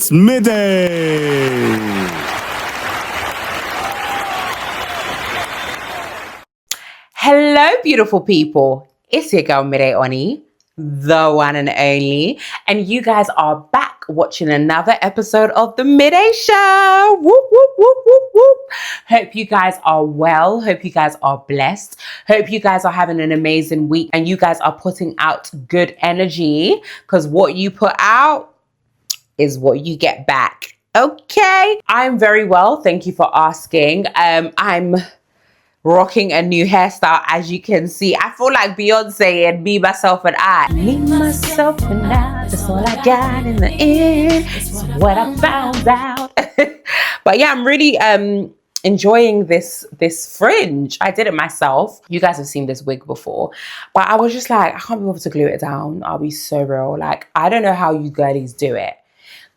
It's midday. Hello, beautiful people. It's your girl, Midday Oni, the one and only. And you guys are back watching another episode of the Midday Show. Whoop, whoop, whoop, whoop, whoop. Hope you guys are well. Hope you guys are blessed. Hope you guys are having an amazing week and you guys are putting out good energy, because what you put out is what you get back. Okay. I'm very well. Thank you for asking. I'm rocking a new hairstyle, as you can see. I feel like Beyonce and Me, Myself and I. Me, myself and I, that's all I got in the end. It's what I found out. But yeah, I'm really enjoying this fringe. I did it myself. You guys have seen this wig before, but I was just like, I can't be able to glue it down. I'll be so real. Like, I don't know how you girlies do it.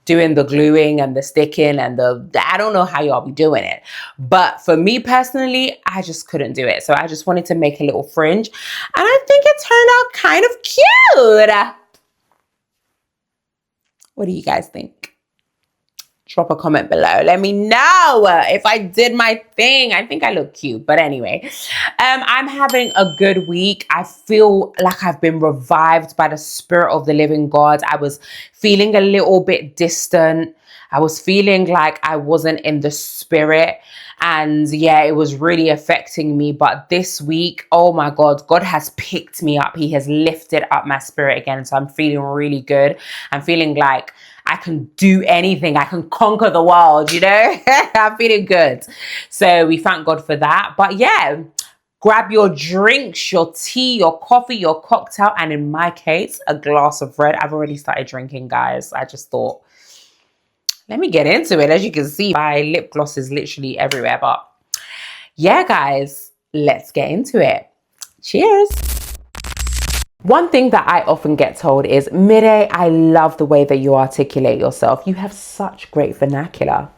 Doing the gluing and the sticking and I don't know how y'all be doing it. But for me personally, I just couldn't do it. So I just wanted to make a little fringe. And I think it turned out kind of cute. What do you guys think? Drop a comment below. Let me know if I did my thing. I think I look cute. But anyway, I'm having a good week. I feel like I've been revived by the Spirit of the living God. I was feeling a little bit distant. I was feeling like I wasn't in the spirit. And yeah, it was really affecting me. But this week, oh my God, God has picked me up. He has lifted up my spirit again. So I'm feeling really good. I'm feeling like I can do anything. I can conquer the world, you know? I'm feeling good. So we thank God for that. But yeah, grab your drinks, your tea, your coffee, your cocktail, and in my case, a glass of red. I've already started drinking, guys. I just thought, let me get into it. As you can see, my lip gloss is literally everywhere. But yeah, guys, let's get into it. Cheers. One thing that I often get told is, Midday, I love the way that you articulate yourself. You have such great vernacular.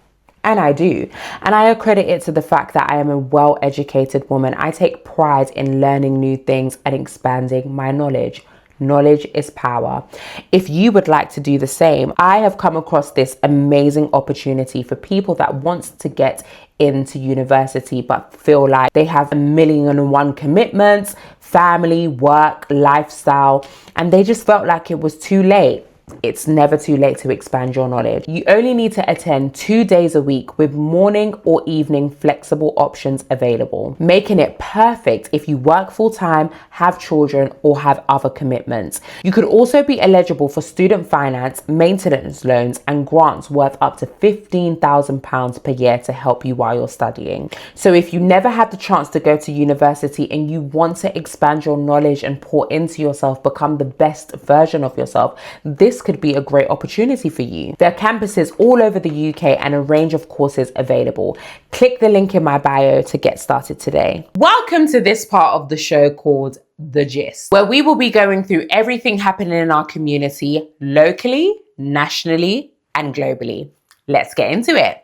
And I do. And I accredit it to the fact that I am a well-educated woman. I take pride in learning new things and expanding my knowledge. Knowledge is power. If you would like to do the same, I have come across this amazing opportunity for people that want to get into university but feel like they have 1,000,001 commitments, family, work, lifestyle, and they just felt like it was too late. It's never too late to expand your knowledge. You only need to attend 2 days a week with morning or evening flexible options available, making it perfect if you work full-time, have children, or have other commitments. You could also be eligible for student finance, maintenance loans, and grants worth up to £15,000 per year to help you while you're studying. So if you never had the chance to go to university and you want to expand your knowledge and pour into yourself, become the best version of yourself, this could be a great opportunity for you. There are campuses all over the UK and a range of courses available. Click the link in my bio to get started today. Welcome to this part of the show called The Gist, where we will be going through everything happening in our community, locally, nationally, and globally. Let's get into it.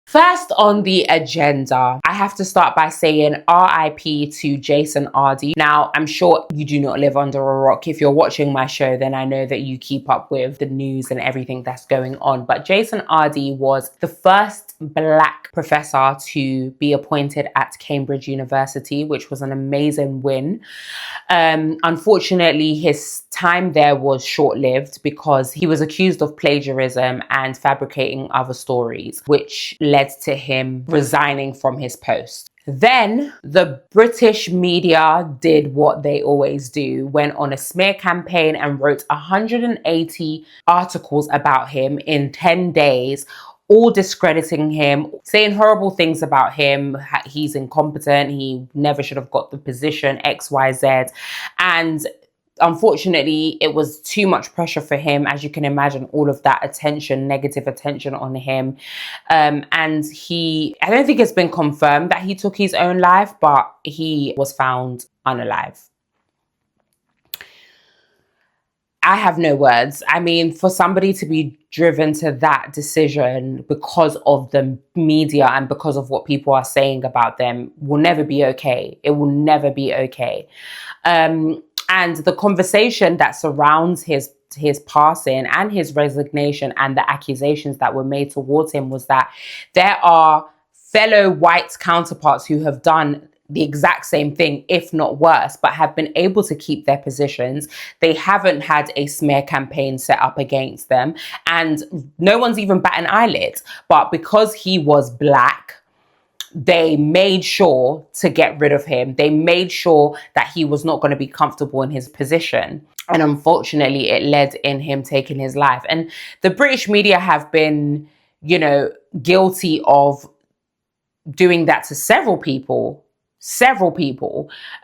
First on the agenda, I have to start by saying RIP to Jason Ardy. Now, I'm sure you do not live under a rock. If you're watching my show, then I know that you keep up with the news and everything that's going on. But Jason Ardy was the first Black professor to be appointed at Cambridge University, which was an amazing win. Unfortunately, his time there was short-lived because he was accused of plagiarism and fabricating other stories, which led to him resigning from his post. Then the British media did what they always do, went on a smear campaign and wrote 180 articles about him in 10 days, all discrediting him, saying horrible things about him. He's incompetent. He never should have got the position, X, Y, Z. And unfortunately, it was too much pressure for him. As you can imagine, all of that attention, negative attention on him. And I don't think it's been confirmed that he took his own life, but he was found unalive. I have no words. I mean, for somebody to be driven to that decision because of the media and because of what people are saying about them will never be okay. It will never be okay. And the conversation that surrounds his his passing and his resignation and the accusations that were made towards him was that there are fellow white counterparts who have done the exact same thing, if not worse, but have been able to keep their positions. They haven't had a smear campaign set up against them, and no one's even bat an eyelid. But because he was black, they made sure to get rid of him. They made sure that he was not going to be comfortable in his position. And unfortunately, it led in him taking his life. And the British media have been, guilty of doing that to several people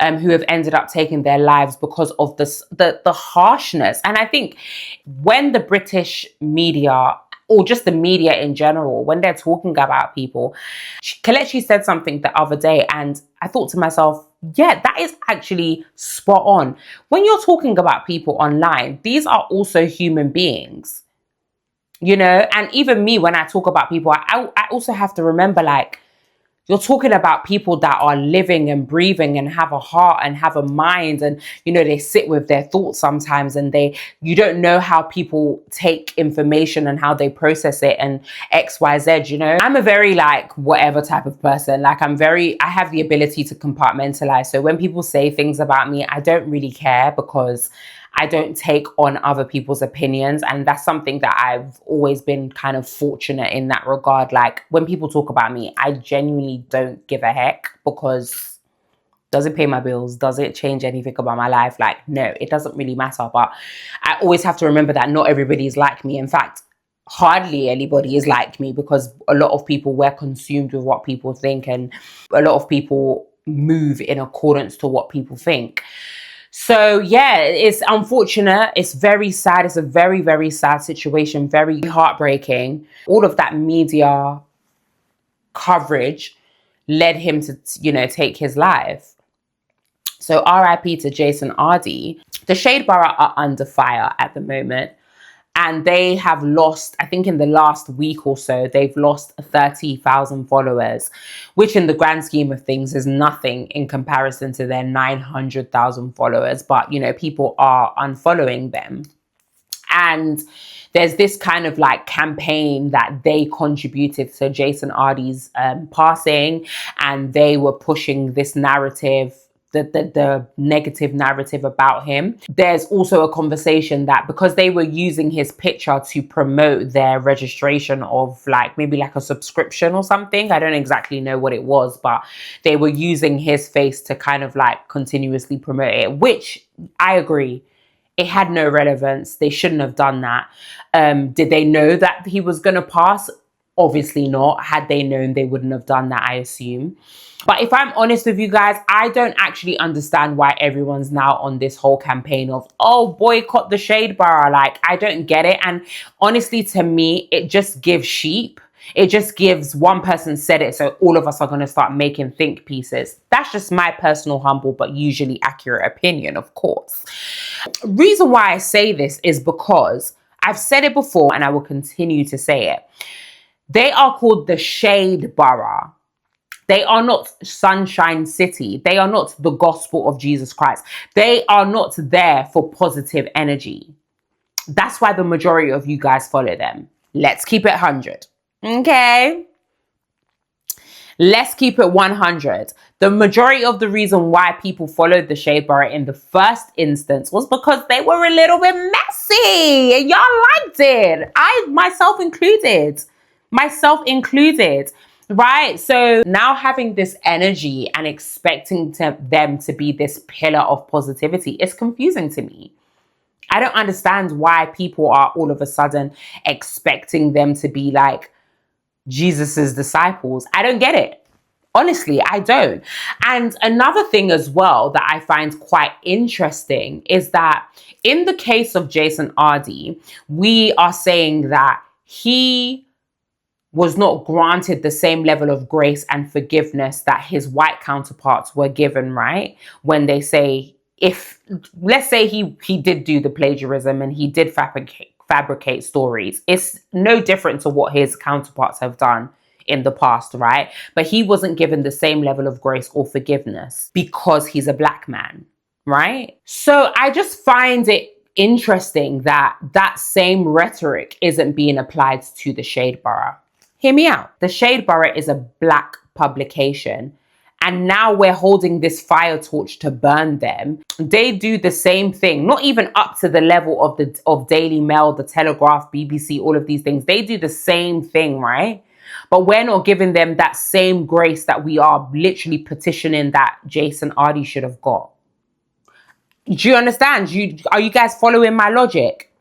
who have ended up taking their lives because of the harshness. And I think when the British media, or just the media in general, when they're talking about people, Kelechi said something the other day, and I thought to myself, yeah, that is actually spot on. When you're talking about people online, these are also human beings, and even me, when I talk about people, I also have to remember, like, you're talking about people that are living and breathing and have a heart and have a mind, and they sit with their thoughts sometimes, and you don't know how people take information and how they process it and XYZ. I'm a very whatever type of person. Like, I have the ability to compartmentalize. So when people say things about me, I don't really care, because I don't take on other people's opinions. And that's something that I've always been kind of fortunate in that regard. Like, when people talk about me, I genuinely don't give a heck, because does it pay my bills? Does it change anything about my life? No, it doesn't really matter. But I always have to remember that not everybody is like me. In fact, hardly anybody is like me, because a lot of people, we're consumed with what people think, and a lot of people move in accordance to what people think. So yeah, it's unfortunate. It's very sad. It's a very, very sad situation. Very heartbreaking. All of that media coverage led him to, take his life. So RIP to Jason Ardy. The Shadeborough are under fire at the moment. And they have lost, I think in the last week or so, they've lost 30,000 followers, which in the grand scheme of things is nothing in comparison to their 900,000 followers. But, people are unfollowing them. And there's this kind of campaign that they contributed to Jason Ardy's passing, and they were pushing this narrative, the negative narrative about him. There's also a conversation that because they were using his picture to promote their registration of maybe a subscription or something, I don't exactly know what it was, but they were using his face to kind of continuously promote it, which I agree. It had no relevance. They shouldn't have done that. Did they know that he was going to pass? Obviously not. Had they known, they wouldn't have done that, I assume. But if I'm honest with you guys, I don't actually understand why everyone's now on this whole campaign of, boycott the Shadeborough. I don't get it. And honestly, to me, it just gives sheep. It just gives one person said it, so all of us are going to start making think pieces. That's just my personal, humble, but usually accurate opinion, of course. Reason why I say this is because I've said it before, and I will continue to say it. They are called the Shadeborough. They are not Sunshine City. They are not the gospel of Jesus Christ. They are not there for positive energy. That's why the majority of you guys follow them. Let's keep it 100. Okay? Let's keep it 100. The majority of the reason why people followed the Shadeborough in the first instance was because they were a little bit messy. And y'all liked it. Myself included. Right? So now having this energy and expecting them to be this pillar of positivity is confusing to me. I don't understand why people are all of a sudden expecting them to be Jesus's disciples. I don't get it. Honestly, I don't. And another thing as well that I find quite interesting is that in the case of Jason Ardy, we are saying that he was not granted the same level of grace and forgiveness that his white counterparts were given, right? When they say, let's say he did do the plagiarism and he did fabricate stories, it's no different to what his counterparts have done in the past, right? But he wasn't given the same level of grace or forgiveness because he's a black man, right? So I just find it interesting that that same rhetoric isn't being applied to the Shadeborough. Hear me out. The Shadeborough is a Black publication. And now we're holding this fire torch to burn them. They do the same thing, not even up to the level of Daily Mail, the Telegraph, BBC, all of these things. They do the same thing, right? But we're not giving them that same grace that we are literally petitioning that Jason Ardy should have got. Do you understand? Are you guys following my logic?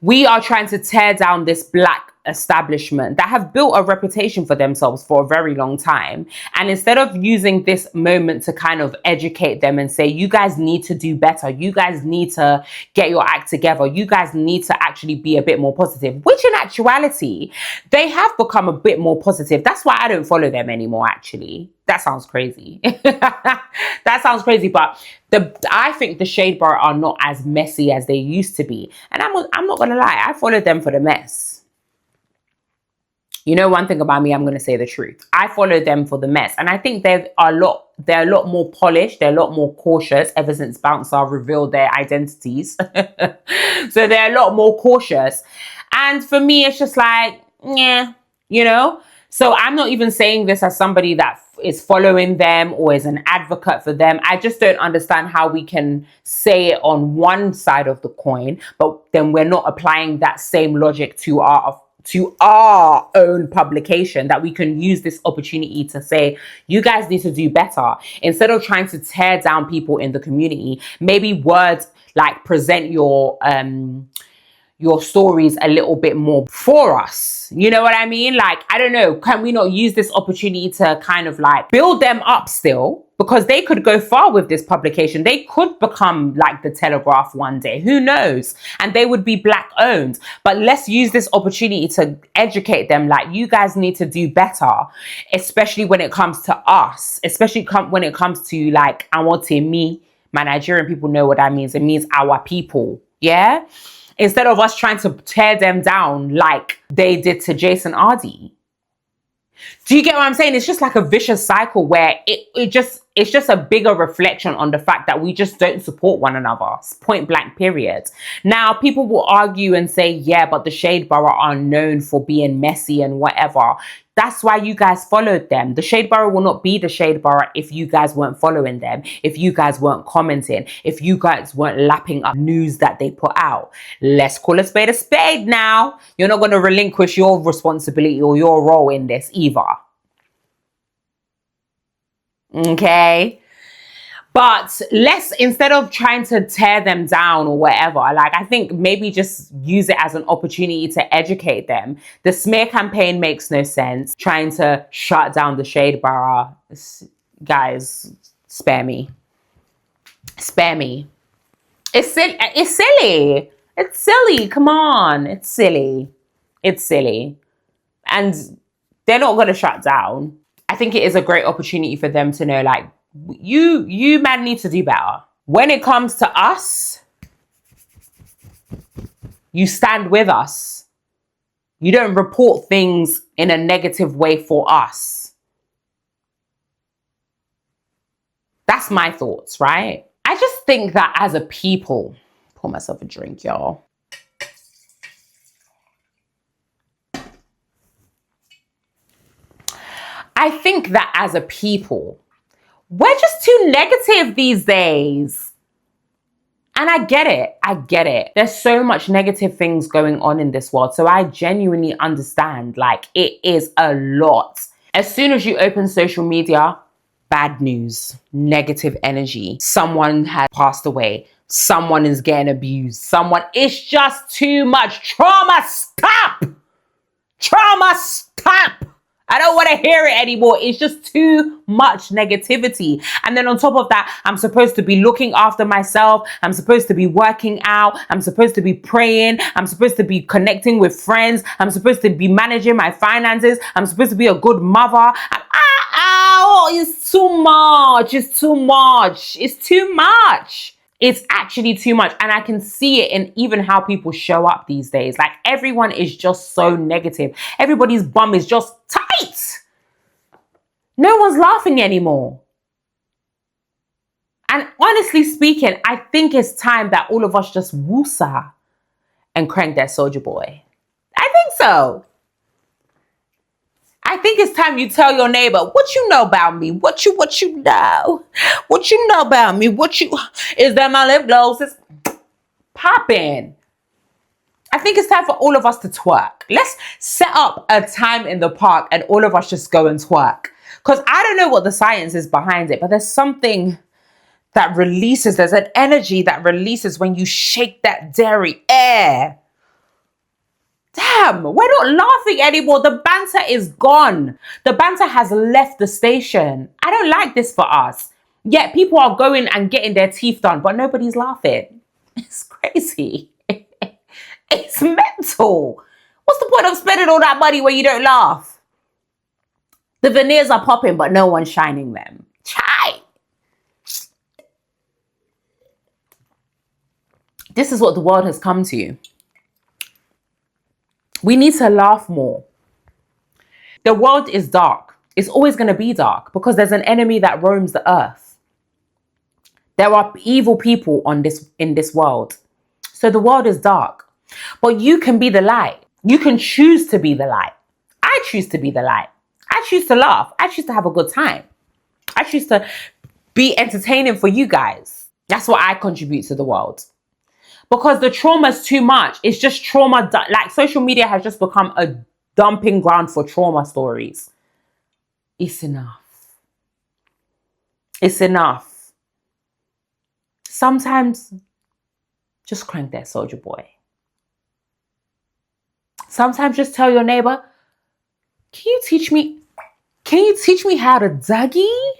We are trying to tear down this Black establishment that have built a reputation for themselves for a very long time. And instead of using this moment to kind of educate them and say, you guys need to do better, you guys need to get your act together, you guys need to actually be a bit more positive, which in actuality, they have become a bit more positive. That's why I don't follow them anymore, actually. That sounds crazy. That sounds crazy, but I think the Shadeborough are not as messy as they used to be. And I'm not going to lie, I followed them for the mess. You know, one thing about me, I'm going to say the truth. I follow them for the mess. And I think they're a lot more polished. They're a lot more cautious ever since Bouncer revealed their identities. So they're a lot more cautious. And for me, it's just like, yeah, you know. So I'm not even saying this as somebody that is following them or is an advocate for them. I just don't understand how we can say it on one side of the coin, but then we're not applying that same logic to our own publication, that we can use this opportunity to say, you guys need to do better. Instead of trying to tear down people in the community, maybe words like present your stories a little bit more for us. You know what I mean? Like, I don't know, can we not use this opportunity to kind of like build them up still? Because they could go far with this publication. They could become like the Telegraph one day. Who knows? And they would be Black owned. But let's use this opportunity to educate them. Like, you guys need to do better, especially when it comes to us, especially when it comes to like, I want to me, my Nigerian people know what that means. It means our people. Yeah. Instead of us trying to tear them down like they did to Jason Ardy. Do you get what I'm saying? It's just like a vicious cycle where it's just a bigger reflection on the fact that we just don't support one another. Point blank, period. Now, people will argue and say, yeah, but the Shadeborough are known for being messy and whatever. That's why you guys followed them. The Shadeborough will not be the Shadeborough if you guys weren't following them, if you guys weren't commenting, if you guys weren't lapping up news that they put out. Let's call a spade now. You're not going to relinquish your responsibility or your role in this either. Okay? But let's, instead of trying to tear them down or whatever, like, I think maybe just use it as an opportunity to educate them. The smear campaign makes no sense. Trying to shut down the Shadeborough. Guys, spare me. Spare me. It's silly. It's silly. Come on. It's silly. It's silly. And they're not going to shut down. I think it is a great opportunity for them to know, like, you man need to do better. When it comes to us, you stand with us. You don't report things in a negative way for us. That's my thoughts, right? I just think that as a people, pour myself a drink, y'all. I think that as a people, we're just too negative these days. And I get it. I get it. There's so much negative things going on in this world. So I genuinely understand, like, it is a lot. As soon as you open social media, bad news, negative energy. Someone has passed away. Someone is getting abused. It's just too much. Trauma, stop! Trauma, stop! I don't want to hear it anymore. It's just too much negativity. And then on top of that, I'm supposed to be looking after myself. I'm supposed to be working out. I'm supposed to be praying. I'm supposed to be connecting with friends. I'm supposed to be managing my finances. I'm supposed to be a good mother. It's too much. It's too much. It's too much. It's actually too much. And I can see it in even how people show up these days. Like, everyone is just so negative. Everybody's bum is just tight. No one's laughing anymore. And honestly speaking, I think it's time that all of us just woosah and crank that Soldier Boy. I think so. I think it's time you tell your neighbor, what you know about me? What you know? What you know about me? Is that my lip gloss? It's popping. I think it's time for all of us to twerk. Let's set up a time in the park and all of us just go and twerk. Because I don't know what the science is behind it, but there's something that releases, there's an energy that releases when you shake that dairy air. Damn, we're not laughing anymore. The banter is gone. The banter has left the station. I don't like this for us. Yet people are going and getting their teeth done, but nobody's laughing. It's crazy. It's mental. What's the point of spending all that money when you don't laugh? The veneers are popping, but no one's shining them. Chai. This is what the world has come to. We need to laugh more. The world is dark. It's always going to be dark because there's an enemy that roams the earth. There are evil people in this world. So the world is dark. But you can be the light. You can choose to be the light. I choose to be the light. I choose to laugh. I choose to have a good time. I choose to be entertaining for you guys. That's what I contribute to the world. Because the trauma is too much. It's just trauma. Like social media has just become a dumping ground for trauma stories. It's enough. It's enough. Sometimes just crank that Soldier Boy. Sometimes just tell your neighbor, can you teach me how to Dougie?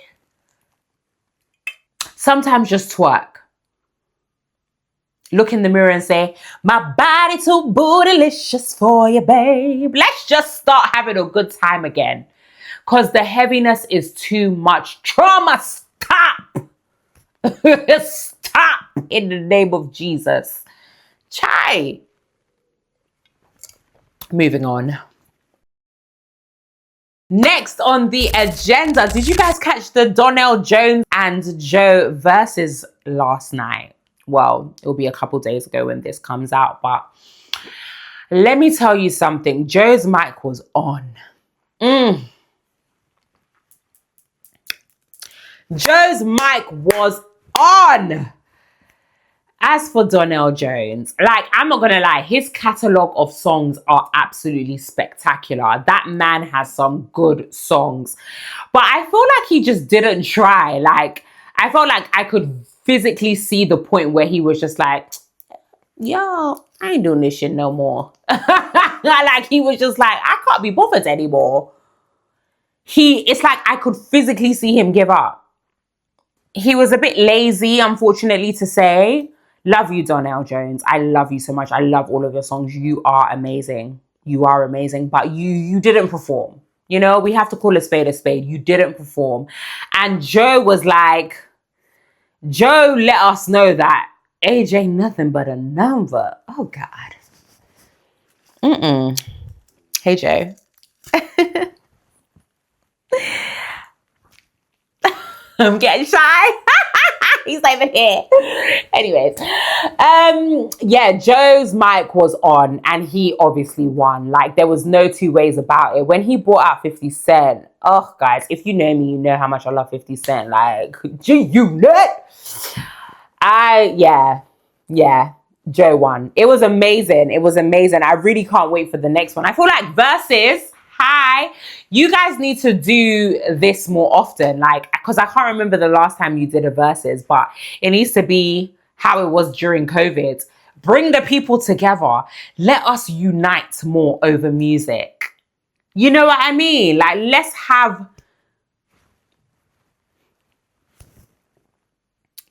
Sometimes just twerk. Look in the mirror and say, my body too bootylicious for you, babe. Let's just start having a good time again. Because the heaviness is too much. Trauma, stop. Stop in the name of Jesus. Chai. Moving on. Next on the agenda, did you guys catch the Donell Jones and Joe versus last night? Well, it'll be a couple days ago when this comes out, but let me tell you something. Joe's mic was on. Joe's mic was on. As for Donell Jones, like, I'm not gonna lie, his catalogue of songs are absolutely spectacular. That man has some good songs. But I feel like he just didn't try. Like, I felt like I could physically see the point where he was just like, yo, I ain't doing this shit no more. Like, he was just like, I can't be bothered anymore. It's like I could physically see him give up. He was a bit lazy, unfortunately to say. Love you, Donell Jones. I love you so much. I love all of your songs. You are amazing. You are amazing. But you didn't perform. You know, we have to call a spade a spade. You didn't perform. And Joe was like, Joe let us know that age ain't nothing but a number. Oh, God. Hey, Joe. I'm getting shy. He's over here. Anyways, yeah, Joe's mic was on and he obviously won. Like, there was no two ways about it. When he brought out 50 Cent, oh, guys, if you know me, you know how much I love 50 Cent. Like, G-Unit. Yeah, Joe won. It was amazing. It was amazing. I really can't wait for the next one. I feel like Versus, hi, you guys need to do this more often. Like, because I can't remember the last time you did a Versus, but it needs to be how it was during COVID. Bring the people together. Let us unite more over music. You know what I mean? Like,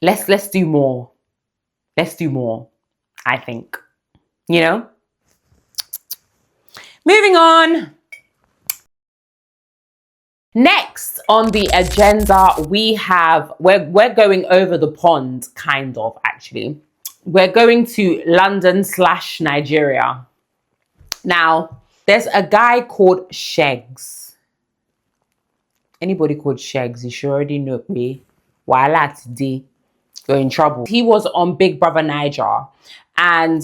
let's do more. Let's do more, I think. You know? Moving on. Next on the agenda, we're going over the pond, kind of, actually. We're going to London/Nigeria. Now, there's a guy called Shegs. Anybody called Shegs, you should already know me. Wala today. you're in trouble. He was on Big Brother Niger, and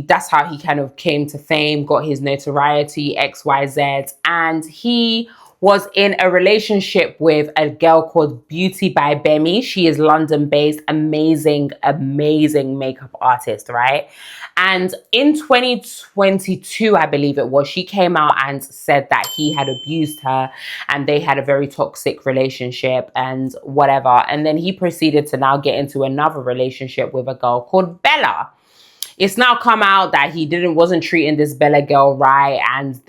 that's how he kind of came to fame, got his notoriety, XYZ, and he was in a relationship with a girl called Beauty by Bemi. She is London-based, amazing, amazing makeup artist, right? And in 2022, I believe it was, she came out and said that he had abused her and they had a very toxic relationship and whatever. And then he proceeded to now get into another relationship with a girl called Bella. It's now come out that he wasn't treating this Bella girl right, and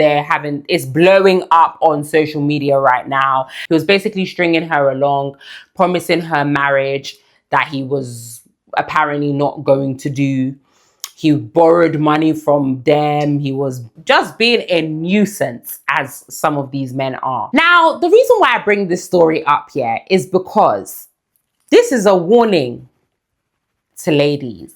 it's blowing up on social media right now. He was basically stringing her along, promising her marriage that he was apparently not going to do. He borrowed money from them. He was just being a nuisance, as some of these men are. Now, the reason why I bring this story up here is because this is a warning to ladies.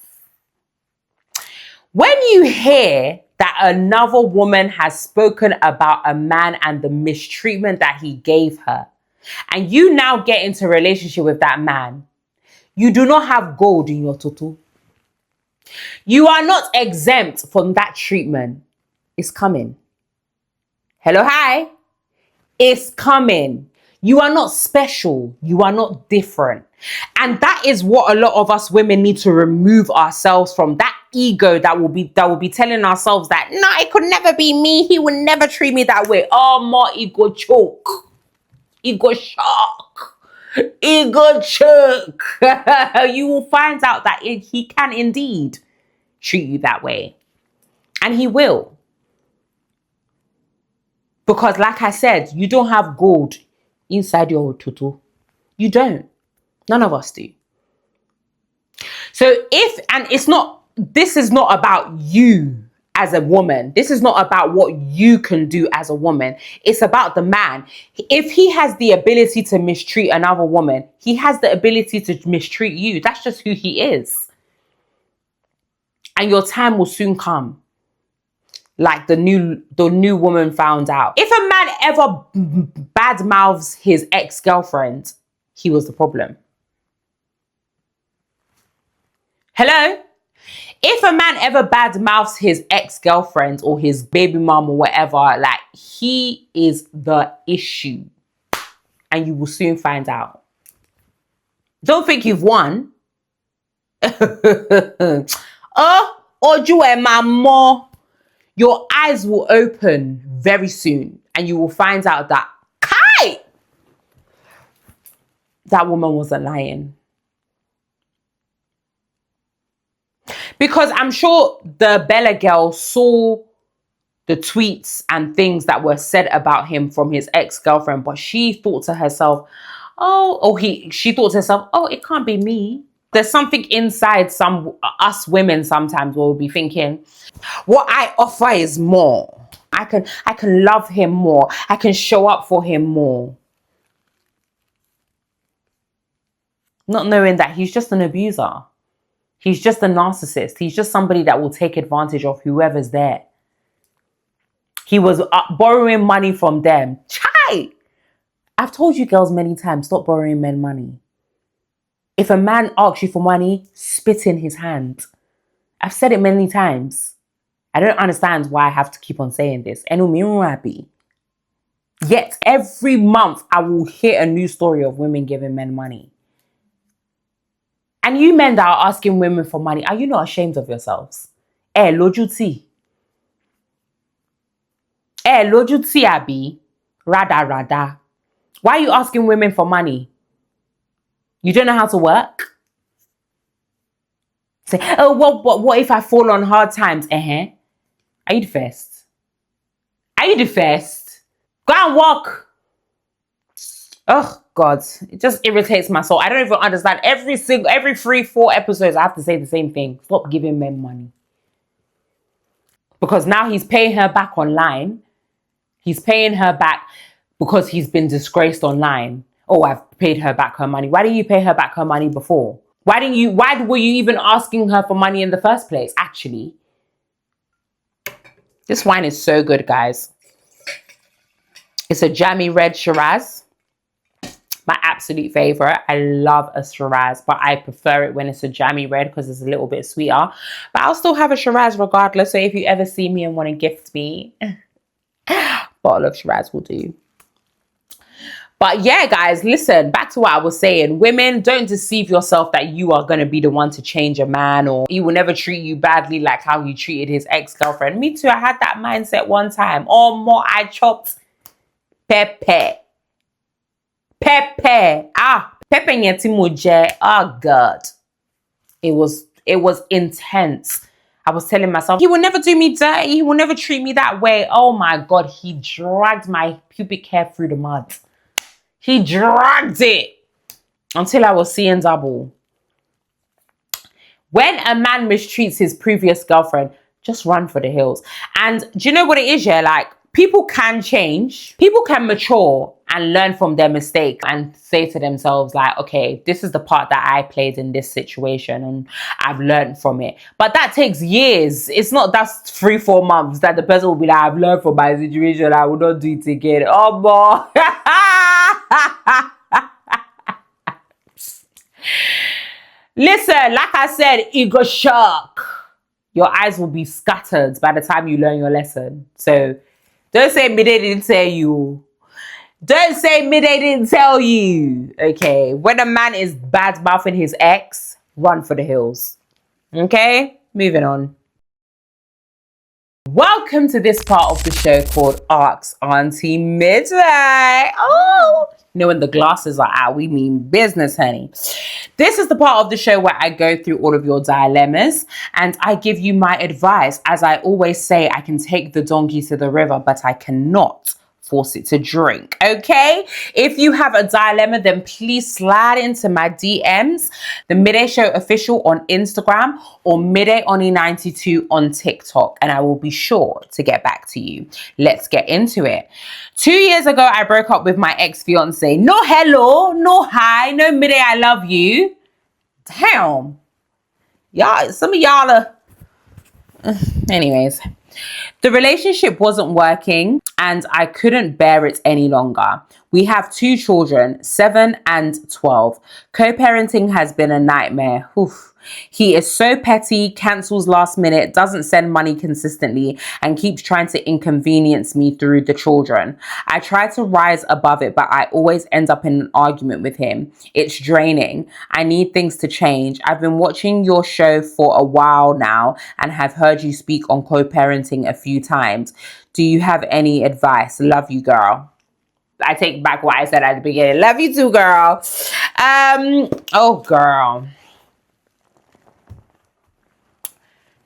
When you hear that another woman has spoken about a man and the mistreatment that he gave her, and you now get into a relationship with that man, you do not have gold in your toto. You are not exempt from that treatment. It's coming. Hello, hi. It's coming. You are not special. You are not different. And that is what a lot of us women need to remove ourselves from. That ego that will be telling ourselves that, no, it could never be me. He would never treat me that way. Oh, more ego choke. Ego shock. Ego choke. You will find out that he can indeed treat you that way. And he will. Because like I said, you don't have gold inside your tutu. You don't. None of us do. So this is not about you as a woman. This is not about what you can do as a woman. It's about the man. If he has the ability to mistreat another woman, he has the ability to mistreat you. That's just who he is. And your time will soon come. Like the new woman found out. If a man ever badmouths his ex-girlfriend, he was the problem. Hello? If a man ever badmouths his ex-girlfriend or his baby mom or whatever, like, he is the issue. And you will soon find out. Don't think you've won. Oh, Oju e mamo. Your eyes will open very soon and you will find out that, Kai! That woman wasn't lying. Because I'm sure the Bella girl saw the tweets and things that were said about him from his ex-girlfriend, but she thought to herself, she thought to herself, oh, it can't be me. There's something inside us women sometimes where we'll be thinking, what I offer is more. I can love him more. I can show up for him more. Not knowing that he's just an abuser. He's just a narcissist. He's just somebody that will take advantage of whoever's there. He was borrowing money from them. Chai! I've told you girls many times, stop borrowing men money. If a man asks you for money, spit in his hand. I've said it many times. I don't understand why I have to keep on saying this. Yet every month I will hear a new story of women giving men money. And you men that are asking women for money, are you not ashamed of yourselves? Lojuti. Lojuti abi. Rada. Why are you asking women for money? You don't know how to work? Say, oh, what if I fall on hard times? Are you the first? Are you the first? Go and walk. Oh, God. It just irritates my soul. I don't even understand. Every 3-4 episodes, I have to say the same thing. Stop giving men money. Because now he's paying her back online. He's paying her back because he's been disgraced online. Oh, I've paid her back her money. Why didn't you pay her back her money before? Why were you even asking her for money in the first place, actually? This wine is so good, guys. It's a jammy red Shiraz. My absolute favorite. I love a Shiraz, but I prefer it when it's a jammy red because it's a little bit sweeter. But I'll still have a Shiraz regardless. So if you ever see me and want to gift me, bottle of Shiraz will do. But yeah, guys, listen, back to what I was saying. Women, don't deceive yourself that you are going to be the one to change a man, or he will never treat you badly like how he treated his ex-girlfriend. Me too, I had that mindset one time. Oh, more, I chopped pepper. Pepper. Pepper nyetimoje. Oh, God. It was intense. I was telling myself, he will never do me dirty. He will never treat me that way. Oh, my God. He dragged my pubic hair through the mud. He dragged it until I was seeing double. When a man mistreats his previous girlfriend, just run for the hills. And do you know what it is, yeah? Like, people can change. People can mature and learn from their mistakes and say to themselves, like, okay, this is the part that I played in this situation and I've learned from it. But that takes years. It's not that's 3-4 months that the person will be like, I've learned from my situation. I will not do it again. Oh, boy. Listen, like I said, ego shock. Your eyes will be scattered by the time you learn your lesson. So don't say me they didn't tell you. Don't say me they didn't tell you. Okay. When a man is bad mouthing his ex, run for the hills. Okay? Moving on. Welcome to this part of the show called Ask Auntie Midday. Oh, you know, when the glasses are out, we mean business, honey. This is the part of the show where I go through all of your dilemmas and I give you my advice. As I always say, I can take the donkey to the river, but I cannot force it to drink. Okay? If you have a dilemma, then please slide into my DMs, the Midday Show Official on Instagram or Midday Oni 92 on TikTok, and I will be sure to get back to you. Let's get into it. 2 years ago, I broke up with my ex-fiance. No hello, no hi, no Midday, I love you. Damn. Y'all, some of y'all are... Anyways. The relationship wasn't working and I couldn't bear it any longer. We have 2 children, 7 and 12. Co-parenting has been a nightmare. Oof. He is so petty, cancels last minute, doesn't send money consistently, and keeps trying to inconvenience me through the children. I try to rise above it, but I always end up in an argument with him. It's draining. I need things to change. I've been watching your show for a while now and have heard you speak on co-parenting a few times. Do you have any advice? Love you, girl. I take back what I said at the beginning. Love you too, girl. Oh, girl.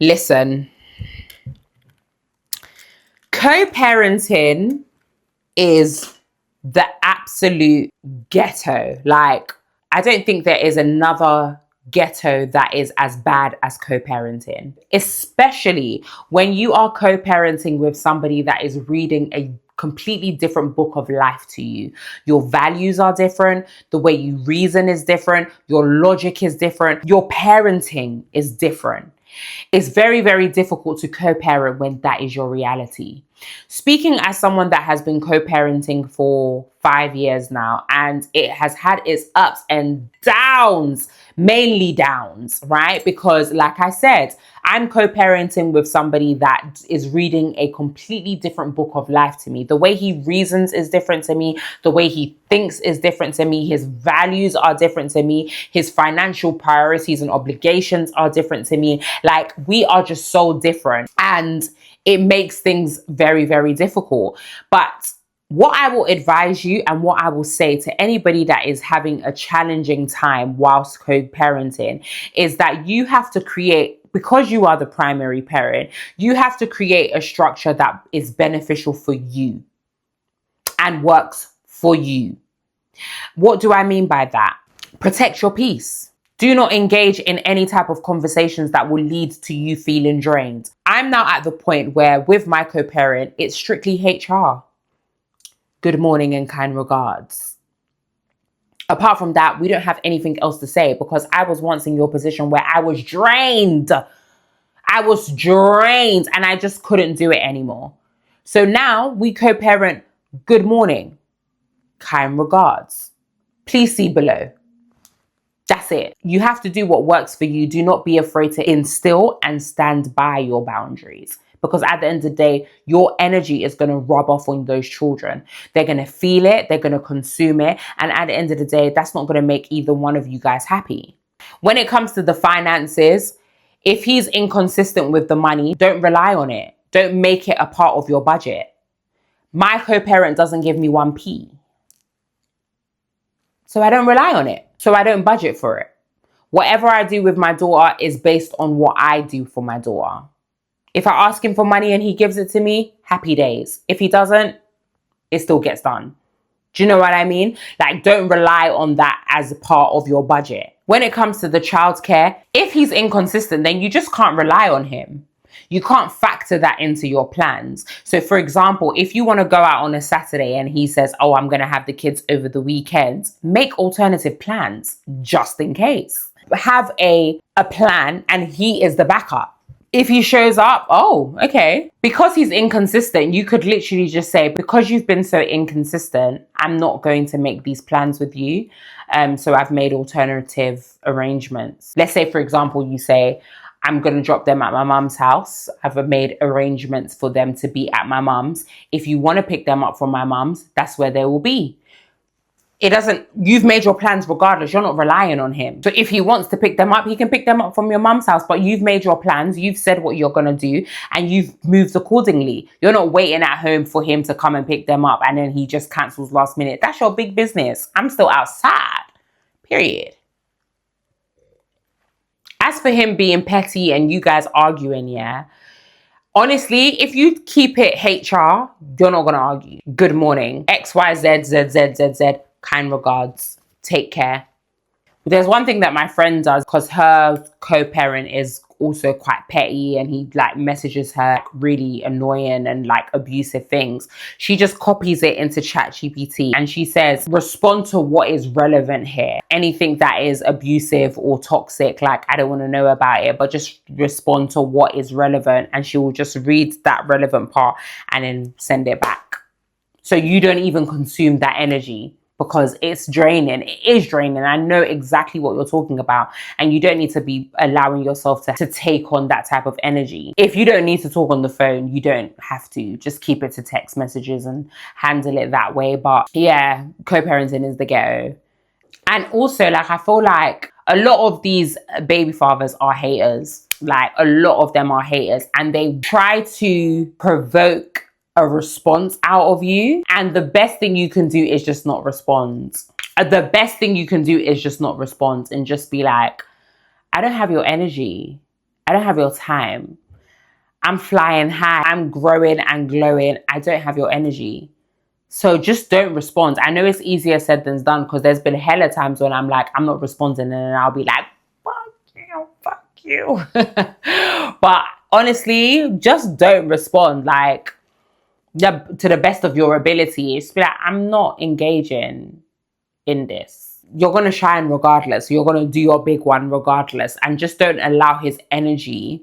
Listen, co-parenting is the absolute ghetto. Like, I don't think there is another ghetto that is as bad as co-parenting, especially when you are co-parenting with somebody that is reading a completely different book of life to you. Your values are different. The way you reason is different. Your logic is different. Your parenting is different. It's very, very difficult to co-parent when that is your reality. Speaking as someone that has been co-parenting for 5 years now, and it has had its ups and downs, mainly downs, right? Because like I said, I'm co-parenting with somebody that is reading a completely different book of life to me. The way he reasons is different to me. The way he thinks is different to me. His values are different to me. His financial priorities and obligations are different to me. Like, we are just so different. And it makes things very, very difficult. But what I will advise you and what I will say to anybody that is having a challenging time whilst co-parenting is that you have to create, because you are the primary parent, you have to create a structure that is beneficial for you and works for you. What do I mean by that? Protect your peace. Do not engage in any type of conversations that will lead to you feeling drained. I'm now at the point where with my co-parent, it's strictly HR. Good morning and kind regards. Apart from that, we don't have anything else to say because I was once in your position where I was drained. I was drained and I just couldn't do it anymore. So now we co-parent good morning, kind regards. please see below. That's it. You have to do what works for you. Do not be afraid to instill and stand by your boundaries. Because at the end of the day, your energy is going to rub off on those children. They're going to feel it. They're going to consume it. And at the end of the day, that's not going to make either one of you guys happy. When it comes to the finances, if he's inconsistent with the money, don't rely on it. Don't make it a part of your budget. My co-parent doesn't give me 1p. So I don't rely on it. So I don't budget for it. Whatever I do with my daughter is based on what I do for my daughter. If I ask him for money and he gives it to me, happy days. If he doesn't, it still gets done. Do you know what I mean? Like, don't rely on that as a part of your budget. When it comes to the childcare, if he's inconsistent, then you just can't rely on him. You can't factor that into your plans. So for example, if you want to go out on a Saturday and he says, oh, I'm going to have the kids over the weekend, make alternative plans just in case. Have a plan and he is the backup. If he shows up, oh, okay. Because he's inconsistent, you could literally just say, because you've been so inconsistent, I'm not going to make these plans with you. So I've made alternative arrangements. Let's say, for example, you say, I'm going to drop them at my mum's house. I've made arrangements for them to be at my mum's. If you want to pick them up from my mum's, that's where they will be. You've made your plans regardless. You're not relying on him. So if he wants to pick them up, he can pick them up from your mum's house, but you've made your plans. You've said what you're going to do and you've moved accordingly. You're not waiting at home for him to come and pick them up and then he just cancels last minute. That's your big business. I'm still outside. Period. As for him being petty and you guys arguing, yeah, honestly, if you keep it HR, you're not going to argue. Good morning. XYZ, ZZZZ. Kind regards. Take care. There's one thing that my friend does because her co-parent is also quite petty and he like messages her really annoying and like abusive things. She just copies it into ChatGPT and she says, respond to what is relevant here. Anything that is abusive or toxic, like I don't want to know about it, but just respond to what is relevant and she will just read that relevant part and then send it back. So you don't even consume that energy. Because it's draining. It is draining. I know exactly what you're talking about. And you don't need to be allowing yourself to take on that type of energy. If you don't need to talk on the phone, you don't have to. Just keep it to text messages and handle it that way. But yeah, co-parenting is the ghetto. And also, like, I feel like a lot of these baby fathers are haters. Like, a lot of them are haters. And they try to provoke a response out of you, and the best thing you can do is just not respond. The best thing you can do is just not respond and just be like, I don't have your energy. I don't have your time. I'm flying high. I'm growing and glowing. I don't have your energy. So just don't respond. I know it's easier said than done because there's been hella times when I'm like, I'm not responding and then I'll be like, fuck you. But honestly, just don't respond. Like, to the best of your ability. It's be like, I'm not engaging in this. You're going to shine regardless. You're going to do your big one regardless. And just don't allow his energy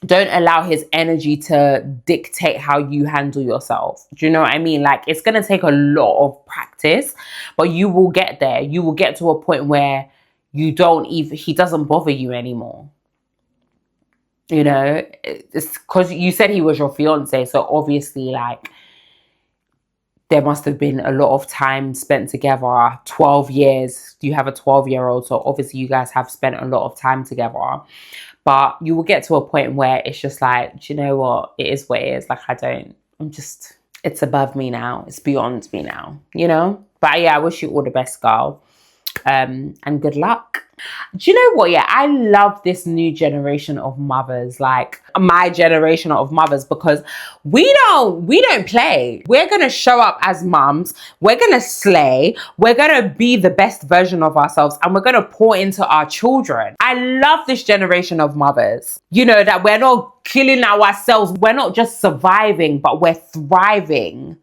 to dictate how you handle yourself. Do you know what I mean? Like, it's going to take a lot of practice, but you will get there. You will get to a point where he doesn't bother you anymore. You know, it's because you said he was your fiance. So obviously, like, there must have been a lot of time spent together. 12 years. You have a 12-year-old. So obviously you guys have spent a lot of time together. But you will get to a point where it's just like, do you know what? It is what it is. Like, it's above me now. It's beyond me now, you know? But yeah, I wish you all the best, girl. And good luck. Do you know what? Yeah, I love this new generation of mothers, like my generation of mothers, because we don't play. We're going to show up as mums. We're going to slay. We're going to be the best version of ourselves and we're going to pour into our children. I love this generation of mothers. You know, that we're not killing ourselves. We're not just surviving, but we're thriving.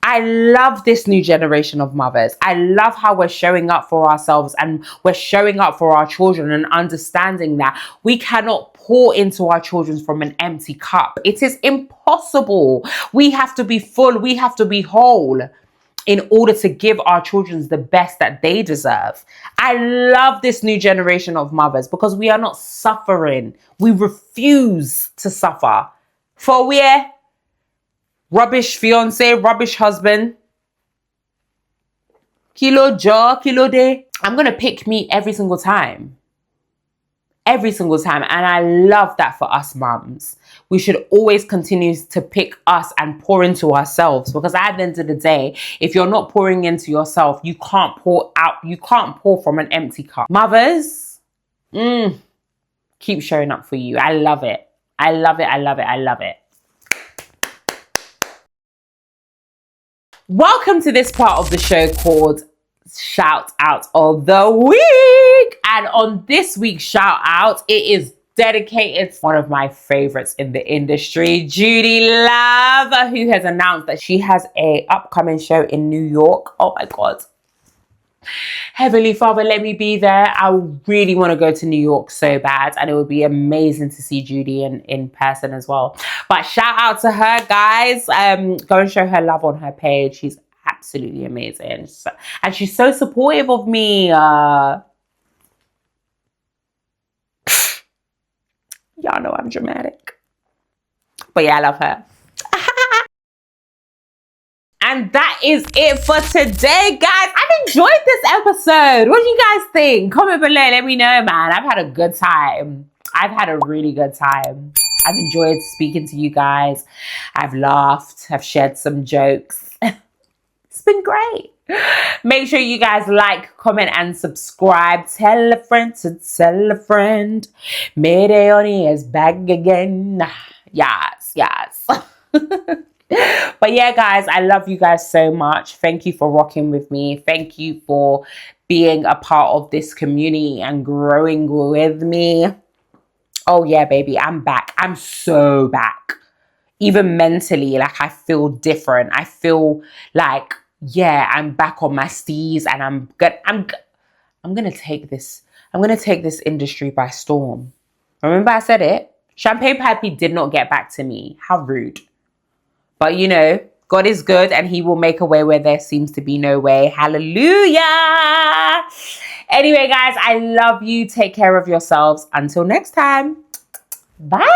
I love this new generation of mothers. I love how we're showing up for ourselves and we're showing up for our children and understanding that we cannot pour into our children from an empty cup. It is impossible. We have to be full. We have to be whole. in order to give our children the best that they deserve. I love this new generation of mothers because we are not suffering. We refuse to suffer. For we're rubbish fiance, rubbish husband. Kilo jaw, kilo day. I'm going to pick me every single time. Every single time. And I love that for us mums. We should always continue to pick us and pour into ourselves, because at the end of the day, if you're not pouring into yourself, you can't pour out. You can't pour from an empty cup. Mothers, keep showing up for you. I love it. I love it. I love it. I love it. Welcome to this part of the show called Shout Out of the Week. And on this week's shout out, it is dedicated to one of my favorites in the industry, Judy Love, who has announced that she has a upcoming show in New York. Oh my God. Heavenly Father, let me be there. I really want to go to New York so bad, and it would be amazing to see Judy in person as well. But shout out to her, guys. Go and show her love on her page. She's absolutely amazing. And she's so supportive of me. Y'all know I'm dramatic. But yeah, I love her. And that is it for today, guys. I've enjoyed this episode. What do you guys think? Comment below. Let me know, man. I've had a good time. I've had a really good time. I've enjoyed speaking to you guys. I've laughed. I've shared some jokes. It's been great. Make sure you guys like, comment, and subscribe. Tell a friend to tell a friend. MIDE is back again. Yes, yes. But yeah, guys, I love you guys so much. Thank you for rocking with me. Thank you for being a part of this community and growing with me. Oh yeah, baby, I'm back. I'm so back. Even mentally, like, I feel different. I feel like, yeah, I'm back on my steez, and I'm gonna take this industry by storm. Remember I said it? Champagne Pappy did not get back to me. How rude. But you know, God is good, and he will make a way where there seems to be no way. Hallelujah. Anyway, guys, I love you. Take care of yourselves. Until next time. Bye.